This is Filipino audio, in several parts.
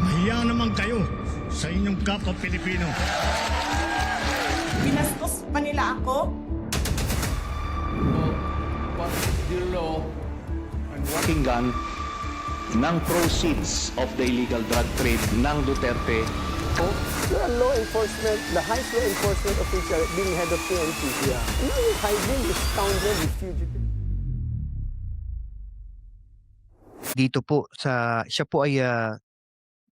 Mahiya naman kayo sa inyong kapwa Pilipino. Binastos pa nila ako. What is the law and what Pakinggan ng proceeds of the illegal drug trade ng Duterte. You're a law enforcement, the highest law enforcement official being head of PNP. Yeah. And now you're hiding this scoundrel, this fugitive. Dito po siya po ay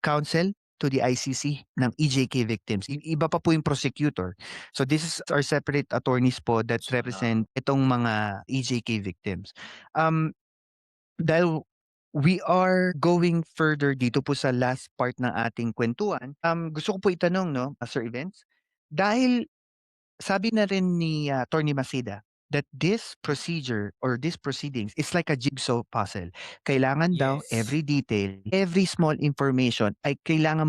counsel to the ICC ng EJK victims. Iba pa po yung prosecutor. So this is our separate attorneys po that represent itong mga EJK victims. Dahil we are going further dito po sa last part ng ating kwentuhan, gusto ko po itanong, no, Sir Evans, dahil sabi na rin ni Attorney Maceda that this procedure or this proceedings is like a jigsaw puzzle. Kailangan daw every detail, every small information ay kailangan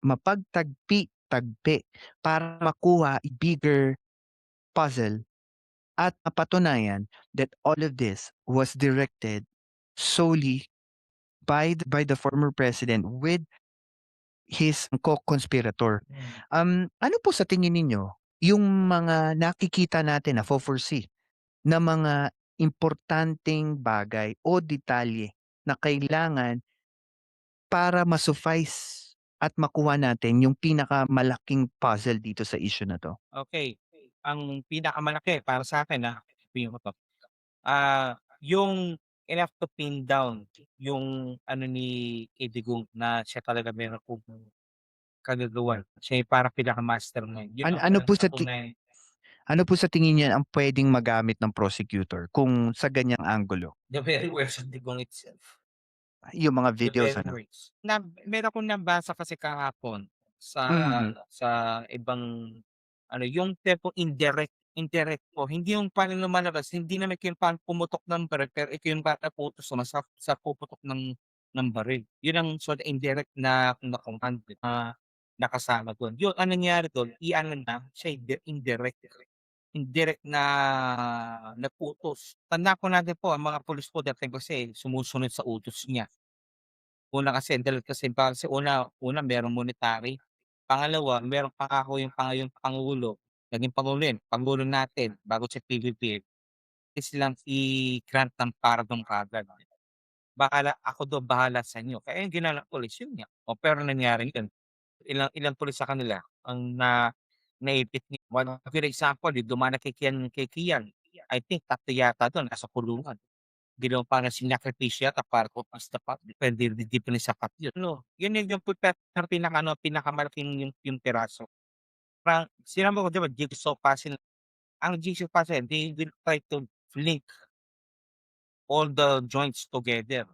mapagtagpi-tagpi para makuha a bigger puzzle at mapatunayan that all of this was directed solely by the former president with his co-conspirator. Ano po sa tingin ninyo yung mga nakikita natin na foresee na mga importanteng bagay o detalye na kailangan para ma-suffice at makuha natin yung pinakamalaking puzzle dito sa issue na to? Okay. Ang pinakamalaki para sa akin sabihin ko 'to, yung enough to pin down yung ano ni Eddie Digong na siya talaga meron pong kagagawan. Siya yung parang pinaka-mastermind. Yun ang Ano po sa pinakatunayan. ano po sa tingin niyo ang pwedeng magamit ng prosecutor kung sa ganyang anggulo? The very words of Digong itself. Yung mga The videos very ano? words. Meron akong nabasa kasi kahapon sa Mm. sa ibang ano, yung tipong indirect po. Hindi yung parang lumalabas, hindi naman yung parang pumutok ng baril, pero ito yung parang naputos naman sa puputok ng baril. Yun ang sort of indirect na command na kasama doon. Yun, ang nangyari doon, i-ano na, siya indirect. Indirect na naputos. Tanda ko natin po, ang mga pulis po dati kasi sumusunod sa utos niya. Una kasi, dahil kasi una merong monetary. Pangalawa, merong pangako yung pangulo, naging pangulo natin bago siya PBB, is lang i-grant ng pardon kaagad. Ako daw bahala sa inyo. Kaya yung ginawa ng pulis, yun nga. Pero nangyari yun. Ilang pulis sa kanila ang naipit niya. One good example, yung dumana kay Kian. I think 3 yata doon, nasa kulungan. Ginawa parang sinakripisyo yata para kupas dapat. Depende di pa rin sapat yun. No, yun yung pinakamalaking yung piraso. Parang sinabi ko, 'di ba, jigsaw puzzle. Ang jigsaw puzzle, they will try to link all the joints together.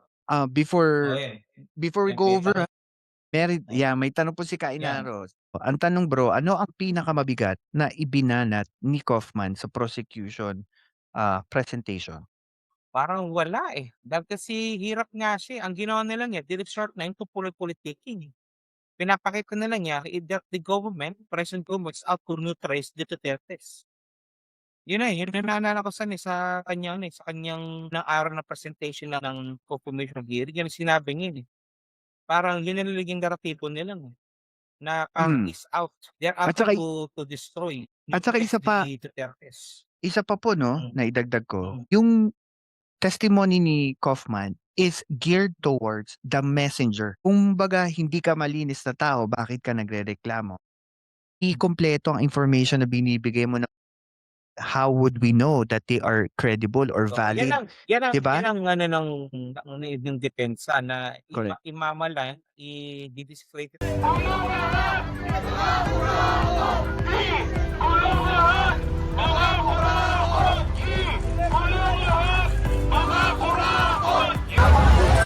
Before Ayan. we Yan, go over, may tanong po si Yan. Kainaro. Ang tanong bro, ano ang pinakamabigat na ibinanat ni Kaufman sa prosecution presentation? Parang wala dahil kasi hirap nga siya, ang ginawa nila niya direct short line to politicking. Pinapakita nila niya that the government, present government is out to neutralize the Dutertes. Yun yung naalala ko sa kanyang araw na presentation ng confirmation hearing, yun ang sinabi niya Parang yun ang naging naratibo nila na parang is out. They're out At saka to destroy, At saka isa pa the Dutertes. po 'no, Mm. na idagdag ko, Mm. yung testimony ni Kaufman is geared towards the messenger. Kumbaga hindi ka malinis na tao, bakit ka nagrereklamo? Ikumpleto ang information na binibigay mo na how would we know that they are credible or So, valid? Di ba? yan ang yung depensa na Correct. imamalan, i-discredit.